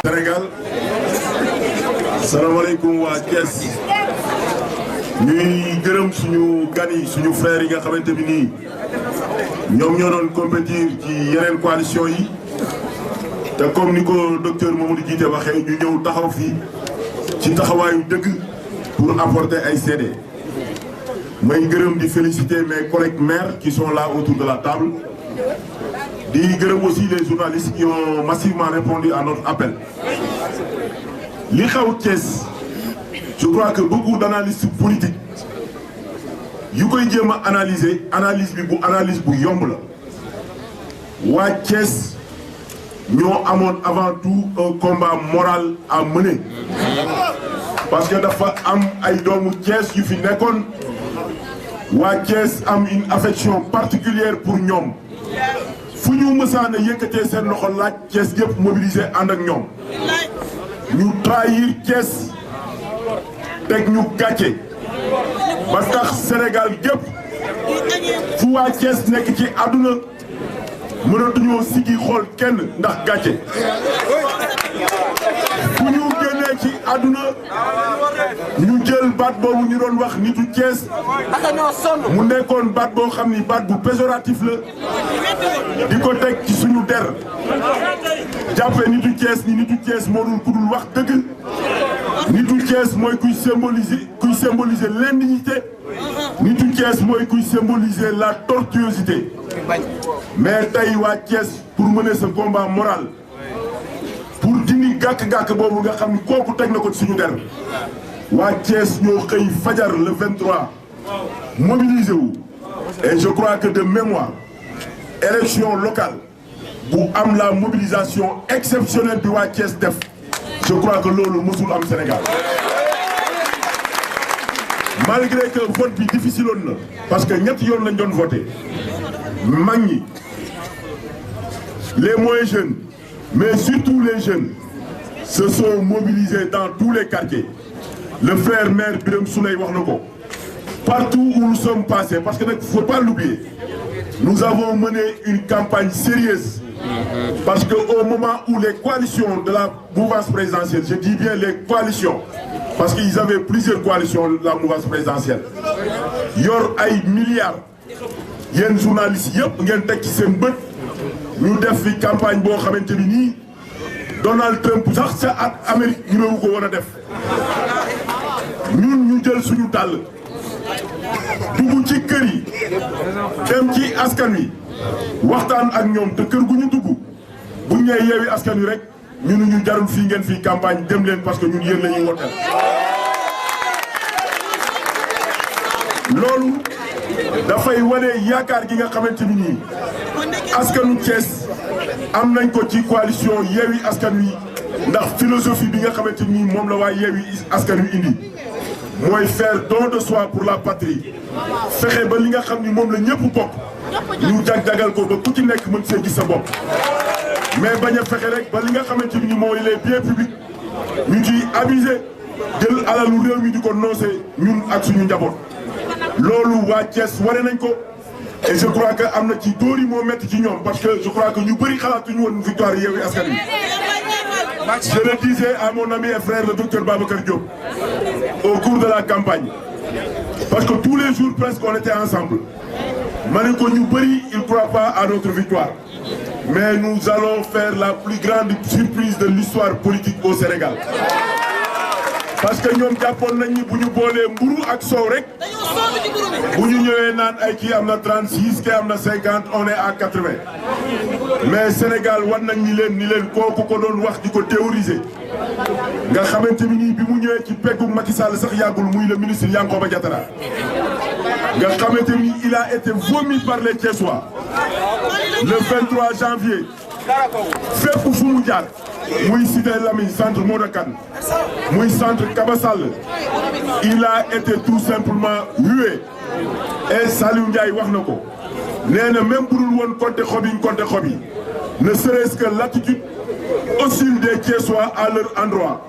Sénégal salaamaaleykum waa Thiès ñuy gërëm suñu gan yi suñu frères yi nga xamante bi nii ñoom ñoo doon compétir ci yeneen coalition yi te comme ni ko docteur Mamadou Djité waxee ñu ñëw taxaw fii ci taxawaayu dëgg pour apporter ay CD. may gërëm di féliciter mes collègues maires qui sont là autour de la table di gërëm aussi les journalistes qui ont massivement répondu à notre appel. li xaw Thiès je crois que beaucoup d'analystes politiques yu koy jéem a analyser analyse bu yomb la waa Thiès ñoo amoon avant tout un combat moral à mener parce que dafa am ay doomu Thiès yu fi nekkoon waa Thiès am une affection particulière pour ñoom fu ñu mësaan a yëkkatee seen loxo laaj Thiès yëpp mobilisé ànd ak ñoom ñu trahir Thiès teg ñu gàcce ba tax Sénégal gépp fu waa Thiès nekk ci àdduna mënatuñoo sigi xool kenn ndax gàcce fu ñu génnee ci àdduna ñu jël baat boobu ñu doon wax nitu Thiès mu nekkoon baat boo xam ni baat bu péjoratif la di ko teg ci suñu der jàppee nitu Thiès ni nitu Thiès moo dul ku dul wax dëgg nitu Thiès mooy kuy symboliser l'indignité nitu Thiès mooy kuy symboliser la tortuosité mais tey waa Thiès pour mener ce combat moral pour dindi gàkk-gàkk boobu nga xam ni kooku teg na ko ci suñu der waa Thiès ñoo xëy fajar le 23 mobilisé wu et je crois que de mémoire élection locale bu am la mobilisation exceptionnelle bi waa Thiès def je crois que loolu mësul am Sénégal malgré que vote bi difficile woon na parce que ñetti yoon lañ doon voté mag ñi les moins jeunes mais surtout les jeunes se sont mobilisés dans tous les quartiers le frère maire Birame Souleye wax na ko partout où nous sommes passés parce que nag faut pas l'oublier nous avons mené une campagne sérieuse parce que au moment où les coalitions de la mouvance présidentielle je dis bien les coalitions parce qu'ils avaient plusieurs coalitions de la mouvance présidentielle yor ay milliards yéen journalistes yëpp ngeen teg ci seen bët ñu def fi campagne boo xamante ni nii Donald Trump sax ca at Amérique ñu newu ko war a def ñun ñu jël suñu dàll dugg ci kër yi dem ci askan wi waxtaan ak ñoom te kër gu ñu dugg bu ñu nee Yewwi Askan Wi rek ñu jarul fii ngeen fii campagne dem leen parce que ñun yéen la ñuy woteel loolu dafay wane yaakaar gi nga xamante ni nii askanu Thiès am nañ ko ci coalition Yewwi Askan Wi ndax philosophie bi nga xamante ni moom la waa Yewwi Askan Wi indi mooy faire don de soi pour la patrie fexe ba li nga xam ni moom la ñëpp bokk ñu jag-jagal ko ba ku ci nekk mën see gis sa bopp mais bañ a fexe rek ba li nga xamante ni mooy les biens publics ñu ciy abuser jël alalu réew mi di ko noose ñun ak suñu njaboot loolu waa Thiès wane nañ ko et je crois que am na ci dóor yi moo métti ci ñoom parce que je crois que ñu bëri xalaatuñu woon victoire Yewwi Askan Wi. Je le disais à mon ami et frère le docteur Babacar Diop au cours de la campagne parce que tous les jours presque on était ensemble ma ne ko ñu bëri ils croient pas à notre victoire mais nous allons faire la plus grande surprise de l'histoire politique au Sénégal parce que ñoom jàppoon nañ ni bu ñu boolee mburu ak soow rek bu ñu ñëwee naan ay kii am na 36 kii am na 50 on est à 80 mais Sénégal war nañ ni leen kooku ko doon wax di ko théoriser nga xamante ni nii bi mu ñëwee ci peggu Macky Sall sax yàggul muy le ministre Yankhoba Diattara nga xamante ni il a été vomi par les Thiessois le 23 janvier fépp fu mu jaar muy Cité Lamy centre Modakan muy centre Kaba Sall il a été tout simplement hué et Saliou Ndiaye wax na ko nee na même bu dul woon compter xob yi ne serait-ce que l'attitude hostile des Thiessois à leur endroit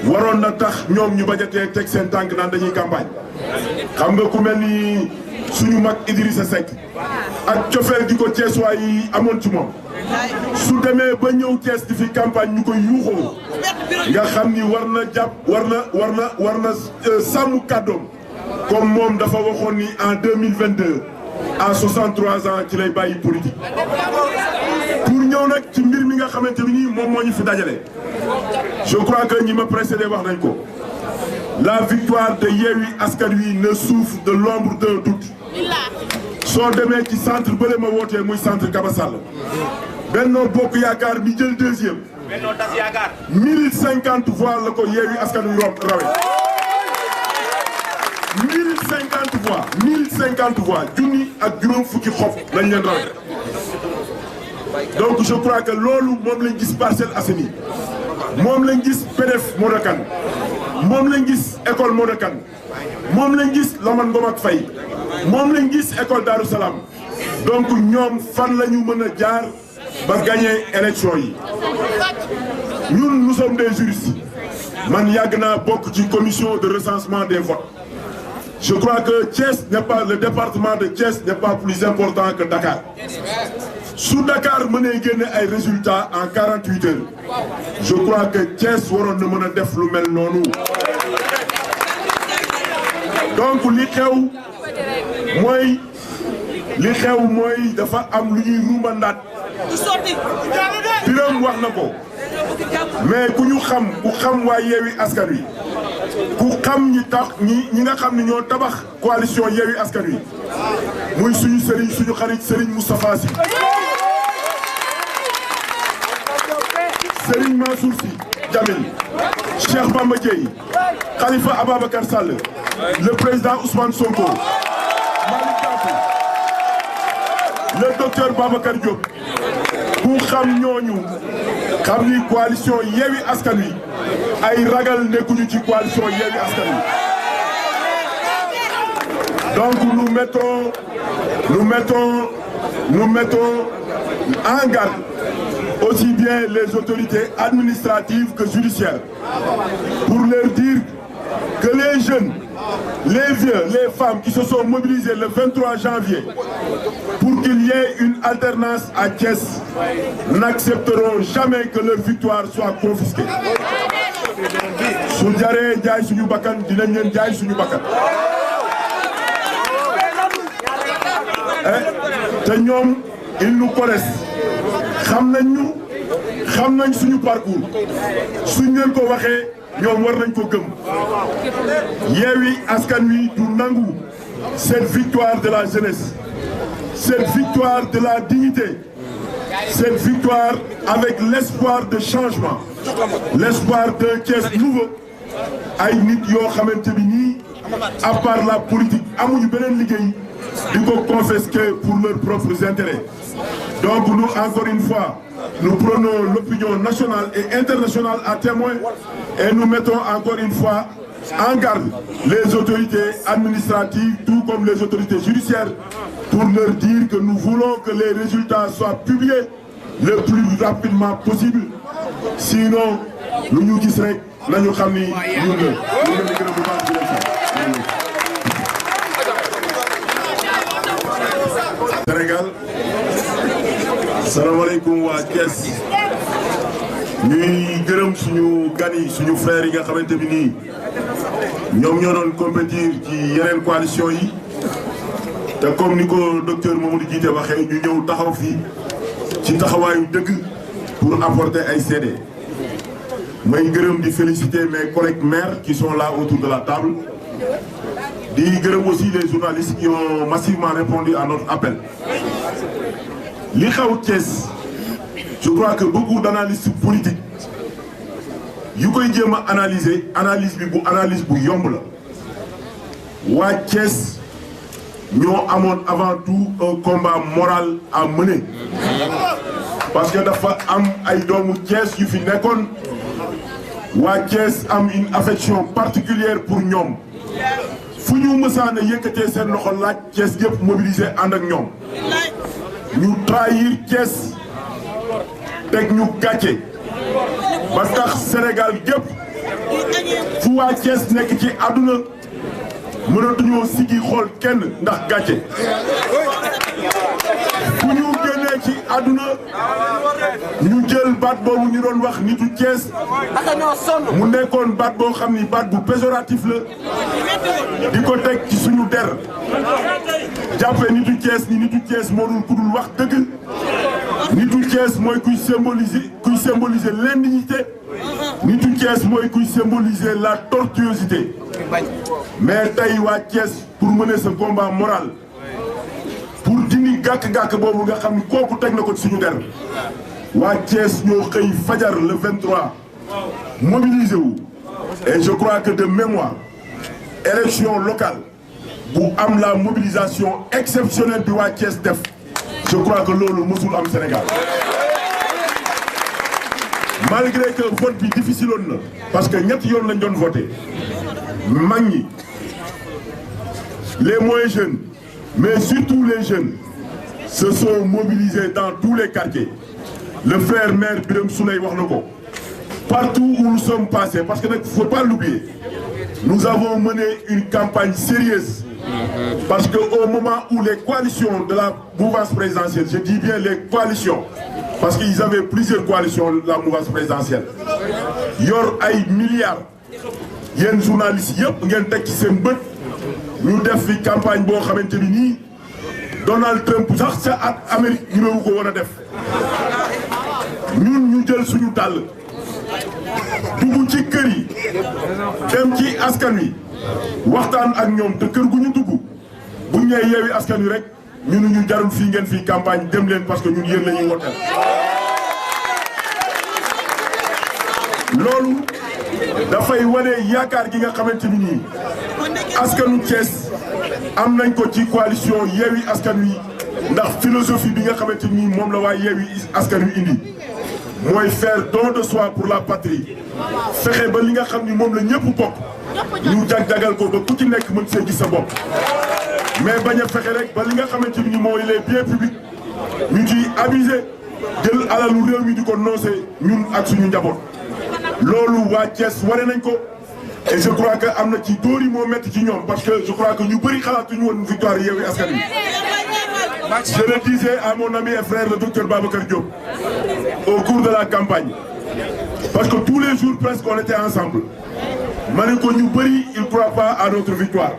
waroon na tax ñoom ñu bajatee teg seen tànk naan dañuy campagne xam nga ku mel ni suñu mag Idrissa Seck ak cofeel gi ko Thiessois yi amoon ci moom su demee ba ñëw Thiès di fi campagne ñu koy yuuxoo nga xam ni war na jàpp war na sàmm kàddoom comme moom dafa waxoon ni en 2022 à 63 ans ci lay bàyyi politique. pour ñëw nag ci mbir mi nga xamante ni nii moom moo ñu fi dajale je crois que ñi ma précédé wax nañ ko la victoire de Yewwi Askan Wi ne souffre de l'ombre d'un doute. soo demee ci centre bële ma wootee muy centre Kaba Sall Benno Bokk Yaakaar mi jël deuxième 1050 voix la ko Yewwi Askan Wi rawee 1050 voix junni ak juróom fukki xob lañ leen rawee donc je crois que loolu moom lañ gis Parcelles Assainies moom lañ gis PDF Modakan moom lañ gis école Modakan moom lañ gis Lamane Ngom ak Faye moom lañ gis école Darou Salam donc ñoom fan la ñu mën a jaar ba gagner élection yi ñun nous sommes des juristes man yàgg naa bokk ci commission de recensement des votes je crois que Thiès n'est pas le département de Thiès n'est pas plus important que Dakar su Dakar mënee génne ay résultats en 48 heures je crois que Thiès waroon na mën a def lu mel noonu donc li xew mooy dafa am lu ñuy ruumandaat Birame wax na ko mais ku xam waa Yewwi Askan Wi ku xam ñi nga xam ne ñoo tabax coalition Yewwi Askan Wi muy suñu sëriñ suñu xarit Serigne Moustapha Sy Serigne Mansour Sy Djamil Cheikh Bamba Dièye Khalifa Ababacar Sall le président Ousmane Sonko Malick Gakou le docteur Babacar Diop ku xam ñooñu xam ni coalition Yewwi Askan Wi ay ragal nekkuñu ci coalition Yewwi Askan Wi donc nous mettons en garde aussi bien les autorités administratives que judiciaires pour leur dire que les jeunes, les vieux, les femmes qui se sont mobilisés le 23 janvier pour qu'il y ait une alternance à Thiès n'accepteront jamais que leur victoire soit confisquée. su jaree jaay suñu bakkan dinañ leen jaay suñu bakkan te ñoom ils nous connaissent xam nañ suñu parcours suñ leen ko waxee ñoom war nañ ko gëm Yewwi Askan Wi du nangu cette victoire de la jeunesse cette victoire de la dignité cette victoire avec l'espoir de changement l'espoir d'un Thiès nouveau ay nit yoo xamante bi nii à part la politique amuñu beneen liggéey di ko confisquer pour leurs propres intérêts donc nous encore une fois nous prenons l'opinion nationale et internationale à témoin et nous mettons encore une fois en garde les autorités administratives tout comme les autorités judiciaires pour leur dire que nous voulons que les résultats soient publiés le plus rapidement possible sinon lu ñu gis rek nañu xam ni ñun la ñu leen di gërëm bu baax di leen Sénégal salaamaaleykum waa Thiès ñuy gërëm suñu gan yi suñu frères yi nga xamante bi nii ñoom ñoo doon compétir ci yeneen coalition yi te comme ni ko docteur Mamadou Djité waxee ñu ñëw taxaw fii ci taxawaayu dëgg pour apporter ay CD may gërëm di féliciter mes collègues maires qui sont là autour de la table di gërëm aussi les journalistes qui ont massivement répondu à notre appel li xaw Thiès je crois que beaucoup d'analystes politiques yu koy jéem a analyser analyse bu yomb la waa Thiès ñoo amoon avant tout un combat moral à mener parce que dafa am ay doomu Thiès yu fi nekkoon waa Thiès am une affection particulière pour ñoom fu ñu mësaan a yëkkatee seen loxo laaj Thiès yëpp mobilisé ànd ak ñoom ñu trahir Thiès teg ñu gàcce ba tax Sénégal gépp fu waa Thiès nekk ci àdduna mënatuñoo siggi xool kenn ndax gàcce fu ñu génnee ci àdduna ñu jël baat boobu ñu doon wax nitu Thiès mu nekkoon baat boo xam ni baat bu péjoratif la di ko teg ci suñu der jàppee nitu Thiès ni nitu Thiès moo dul ku dul wax dëgg nitu Thiès mooy kuy symboliser l'indignité nitu Thiès mooy kuy symboliser la tortuosité mais tey waa Thiès pour mener ce combat moral pour dindi gàkk-gàkk boobu nga xam ni kooku teg na ko ci suñu der waa Thiès ñoo xëy fajar le 23 mobilisé wu et je crois que de mémoire élection locale bu am la mobilisation exceptionnelle bi waa Thiès def je crois que loolu mësul am Sénégal malgré que vote bi difficile woon na parce que ñetti yoon lañ doon voté mag ñi les moins jeunes mais surtout les jeunes se sont mobilisés dans tous les quartiers le frère maire Birame Souleye wax na ko partout où nous sommes passés parce que nag faut pas l'oublier nous avons mené une campagne sérieuse parce que au moment où les coalitions de la mouvance présidentielle je dis bien les coalitions parce qu'ils avaient plusieurs coalitions la mouvance présidentielle yor ay milliards yéen journalistes yëpp ngeen teg ci seen bët ñu def fi campagne boo xamante ni nii Donald Trump sax ca at Amérique ñu newu ko war a def ñun ñu jël suñu dàll dugg ci kër yi dem ci askan wi waxtaan ak ñoom te kër gu ñu dugg bu ñu nee Yewwi Askan Wi rek ñu jarul fii ngeen fii campagne dem leen parce que ñun yéen la ñuy woteel loolu dafay wane yaakaar gi nga xamante ni nii askanu Thiès am nañ ko ci coalition Yewwi Askan Wi ndax philosophie bi nga xamante ni moom la waa Yewwi Askan Wi indi mooy faire don de soi pour la patrie fexe ba li nga xam ni moom la ñëpp bokk ñu jag-jagal ko ba ku ci nekk mën see gis sa bopp mais bañ a fexe rek ba li nga xamante ni mooy les biens publics ñu ciy abusé jël alalu réew mi di ko noose ñun ak suñu njaboot loolu waa Thiès wane nañ ko et je crois que am na ci dóor yi moo métti ci ñoom parce que je crois que ñu bëri xalaatuñu woon victoire Yewwi Askan Wi. Je le disais à mon ami et frère le docteur Babacar Diop au cours de la campagne parce que tous les jours presque on était ensemble ma ne ko ñu bëri ils croient pas à notre victoire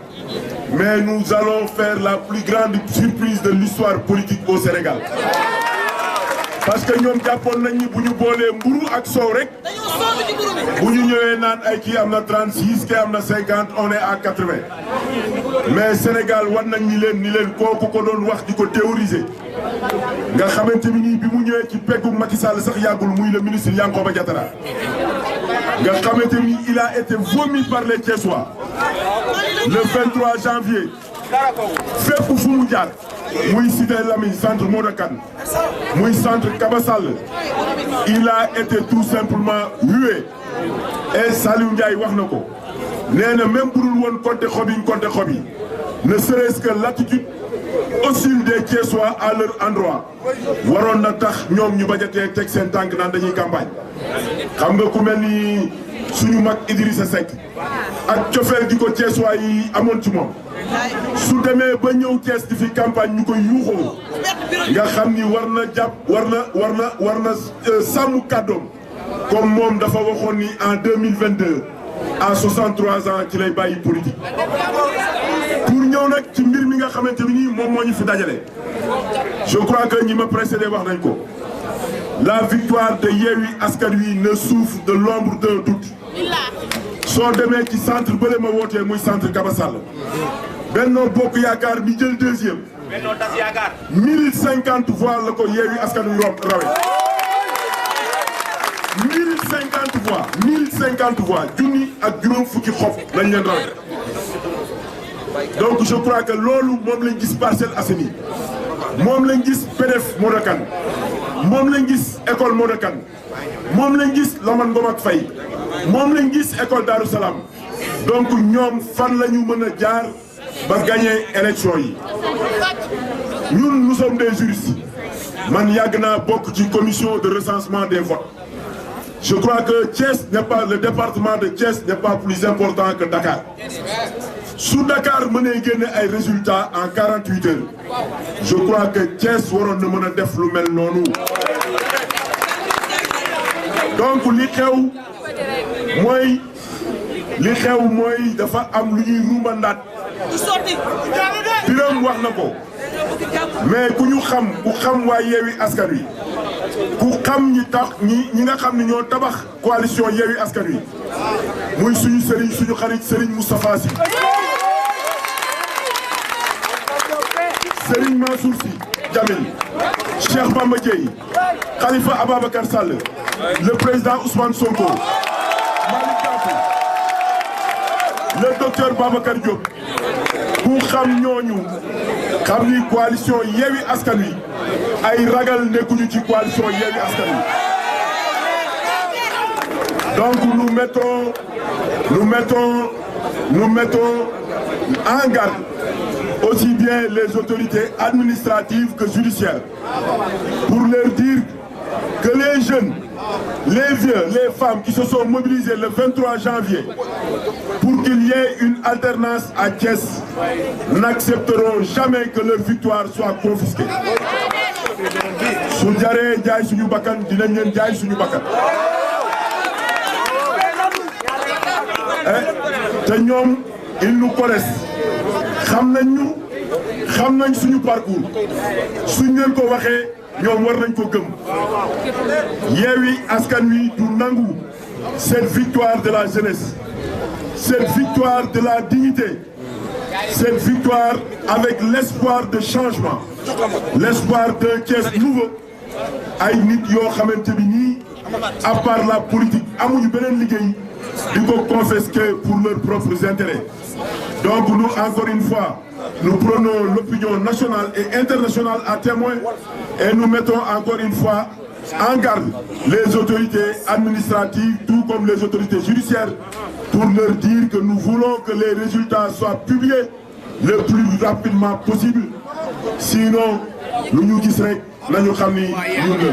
mais nous allons faire la plus grande surprise de l'histoire politique au Sénégal parce que ñoom jàppoon nañ ni bu ñu boolee mburu ak soow rek bu ñu ñëwee naan ay kii am na 36 kii am na 50 on est à 80 mais Sénégal war nañ ni leen kooku ko doon wax di ko théoriser nga xamante ni nii bi mu ñëwee ci peggu Macky Sall sax yàggul muy le ministre Yankhoba Diattara nga xamante ni il a été vomi par les Thiessois le 23 janvier fépp fu mu jaar muy Cité Lamy centre Modou Kane muy centre Kaba Sall il a été tout simplement hué et Saliou Ndiaye wax na ko nee na même bu dul woon compter xob yi ne serait-ce que l'attitude hostile des Thiessois à leur endroit waroon na tax ñoom ñu bajatee teg seen tànk naan dañuy campagne xam nga ku mel ni suñu mag Idrissa Seck ak cofeel gi ko Thiessois yi amoon ci moom su demee ba ñëw Thiès di fi campagne ñu koy yuuxoo nga xam ni war na jàpp war na sàmm kàddoom comme moom dafa waxoon ni en 2022 à 63 ans ci lay bàyyi politique pour ñëw nag ci mbir mi nga xamante ni nii moom moo ñu fi dajale je crois que ñi ma précédé wax nañ ko la victoire de Yewwi Askan Wi ne souffre de l'ombre d'un doute soo demee ci centre bële ma wootee muy centre Kaba Sall Benno Bokk Yaakaar mi jël deuxième 1050 voix la ko Yewwi Askan Wi rawee 1050 voix junni ak juróom fukki xob lañ leen rawee donc je crois que loolu moom lañ gis Parcelles Assainies moom lañ gis PDF Modou Kane moom lañ gis école Modou Kane moom lañ gis Lamane Ngom ak Faye moom lañ gis école Darou Salam donc ñoom fan la ñu mën a jaar ba gagner élection yi ñun nous sommes des juristes man yàgg naa bokk ci commission de recensement des votes je crois que Thiès n'est pas le département de Thiès n'est pas plus important que Dakar su Dakar mënee génne ay résultats en 48 heures je crois que Thiès waroon na mën a def lu mel noonu donc li xew mooy dafa am lu ñuy ruumandaat Birame wax na ko mais ku xam waa Yewwi Askan Wi ku xam ñi nga xam ne ñoo tabax coalition Yewwi Askan Wi muy suñu sëriñ suñu xarit Serigne Moustapha Sy Serigne Mansour Sy Djamil Cheikh Bamba Dièye Khalifa Ababacar Sall le président Ousmane Sonko Malick Gakou le docteur Babacar Diop ku xam ñooñu xam ni coalition Yewwi Askan Wi ay ragal nekkuñu ci coalition Yewwi Askan Wi donc nous mettons en garde aussi bien les autorités administratives que judiciaires pour leur dire que les jeunes, les vieux, les femmes qui se sont mobilisés le 23 janvier pour qu'il y ait une alternance à Thiès n'accepteront jamais que leur victoire soit confisquée. su jaree jaay suñu bakkan dinañ leen jaay suñu bakkan te ñoom ils nous connaissent xam nañ suñu parcours suñ leen ko waxee ñoom war nañ ko gëm Yewwi Askan Wi du nangu cette victoire de la jeunesse cette victoire de la dignité cette victoire avec l'espoir de changement l'espoir d'un Thiès nouveau ay nit yoo xamante bi nii à part la politique amuñu beneen liggéey di ko confisquer pour leurs propres intérêts donc nous encore une fois nous prenons l'opinion nationale et internationale à témoin et nous mettons encore une fois en garde les autorités administratives tout comme les autorités judiciaires pour leur dire que nous voulons que les résultats soient publiés le plus rapidement possible sinon lu ñu gis rek nañu xam ni ñun la